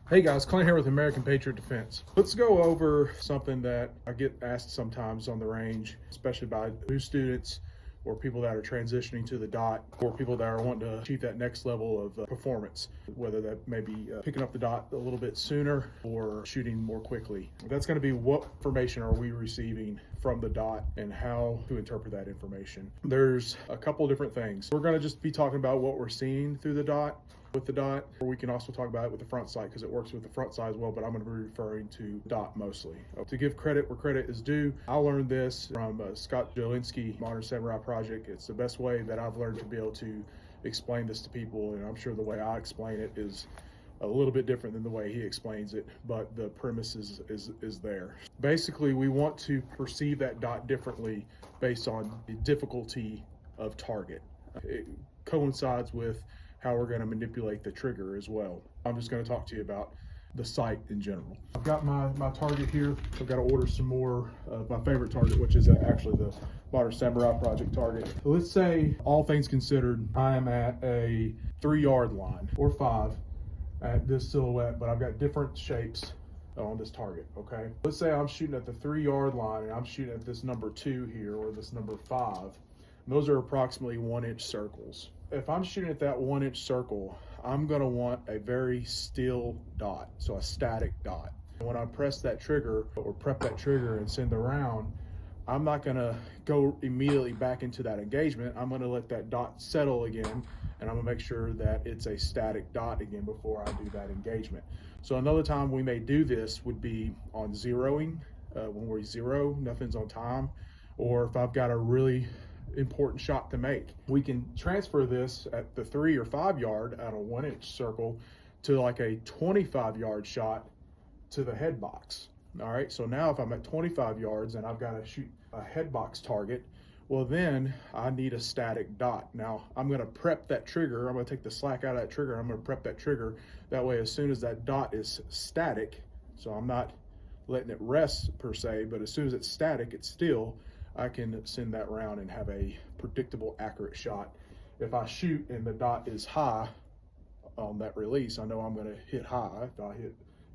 Hey guys, Clint here with American Patriot Defense. Let's go over something that I get asked sometimes on the range, especially by new students or people that are transitioning to the dot, or people that are wanting to achieve that next level of performance, whether that may be picking up the dot a little bit sooner or shooting more quickly. That's going to be what information are we receiving from the dot and how to interpret that information. There's a couple different things. We're going to just be talking about what we're seeing through the dot, with the dot, or we can also talk about it with the front sight because it works with the front sight as well, but I'm going to be referring to dot mostly. To give credit where credit is due, I learned this from Scott Jolinski Modern Samurai Project. It's the best way that I've learned to be able to explain this to people, and I'm sure the way I explain it is a little bit different than the way he explains it, but the premise is there. Basically, we want to perceive that dot differently based on the difficulty of target. It coincides with how we're going to manipulate the trigger as well. I'm just going to talk to you about the sight in general. I've got my target here. I've got to order some more of my favorite target, which is actually the Modern Samurai Project target. So let's say, all things considered, I am at a 3-yard line or 5 at this silhouette, but I've got different shapes on this target, okay? Let's say I'm shooting at the 3-yard line and I'm shooting at this number 2 here, or this number 5. And those are approximately 1-inch circles. If I'm shooting at that 1-inch circle, I'm gonna want a very still dot, so a static dot. When I press that trigger or prep that trigger and send the round, I'm not gonna go immediately back into that engagement. I'm gonna let that dot settle again, and I'm gonna make sure that it's a static dot again before I do that engagement. So another time we may do this would be on zeroing, when we zero, nothing's on time, or if I've got a really important shot to make. We can transfer this at the 3 or 5 yard at a 1-inch circle to like a 25-yard shot to the head box. All right, so now if I'm at 25 yards and I've got to shoot a head box target, well then I need a static dot. Now I'm going to prep that trigger. I'm going to take the slack out of that trigger. I'm going to prep that trigger. That way, as soon as that dot is static, so I'm not letting it rest per se, but as soon as it's static, it's still, I can send that round and have a predictable, accurate shot. If I shoot and the dot is high on that release, I know I'm going to hit high.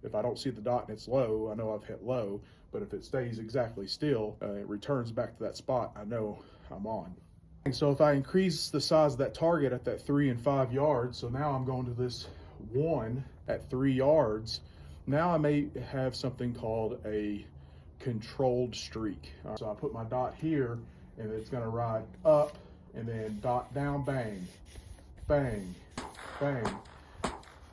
If I don't see the dot and it's low, I know I've hit low. But if it stays exactly still, it returns back to that spot, I know I'm on. And so if I increase the size of that target at that 3 and 5 yards, so now I'm going to this 1 at 3 yards, now I may have something called a controlled streak. So I put my dot here and it's going to ride up and then dot down, bang, bang, bang.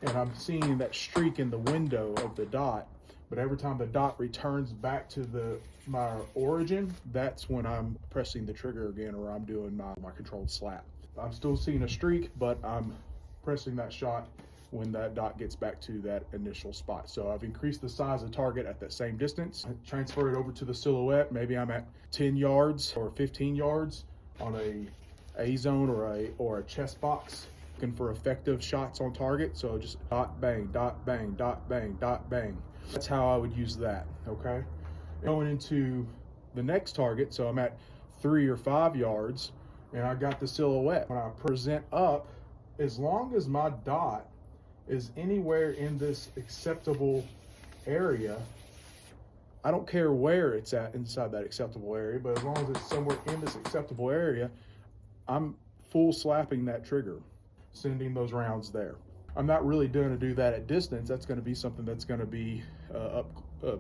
And I'm seeing that streak in the window of the dot, but every time the dot returns back to my origin, that's when I'm pressing the trigger again, or I'm doing my controlled slap. I'm still seeing a streak, but I'm pressing that shot when that dot gets back to that initial spot. So I've increased the size of the target at that same distance. I transfer it over to the silhouette. Maybe I'm at 10 yards or 15 yards on a zone or a chest box, looking for effective shots on target. So just dot, bang, dot, bang, dot, bang, dot, bang. That's how I would use that, okay? Going into the next target, so I'm at 3 or 5 yards, and I got the silhouette. When I present up, as long as my dot is anywhere in this acceptable area, I don't care where it's at inside that acceptable area, but as long as it's somewhere in this acceptable area, I'm full slapping that trigger, sending those rounds there. I'm not really going to do that at distance. That's going to be something that's going to be up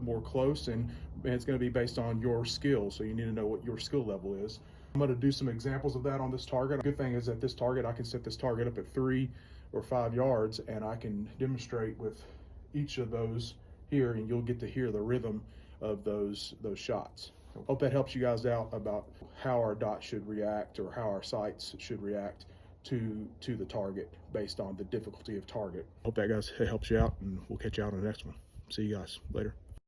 more close, and it's going to be based on your skill. So you need to know what your skill level is. I'm going to do some examples of that on this target. The good thing is that this target, I can set this target up at 3 or 5 yards, and I can demonstrate with each of those here, and you'll get to hear the rhythm of those shots. Hope that helps you guys out about how our dot should react, or how our sights should react to the target based on the difficulty of target. Hope that guys helps you out, and we'll catch you out on the next one. See you guys later.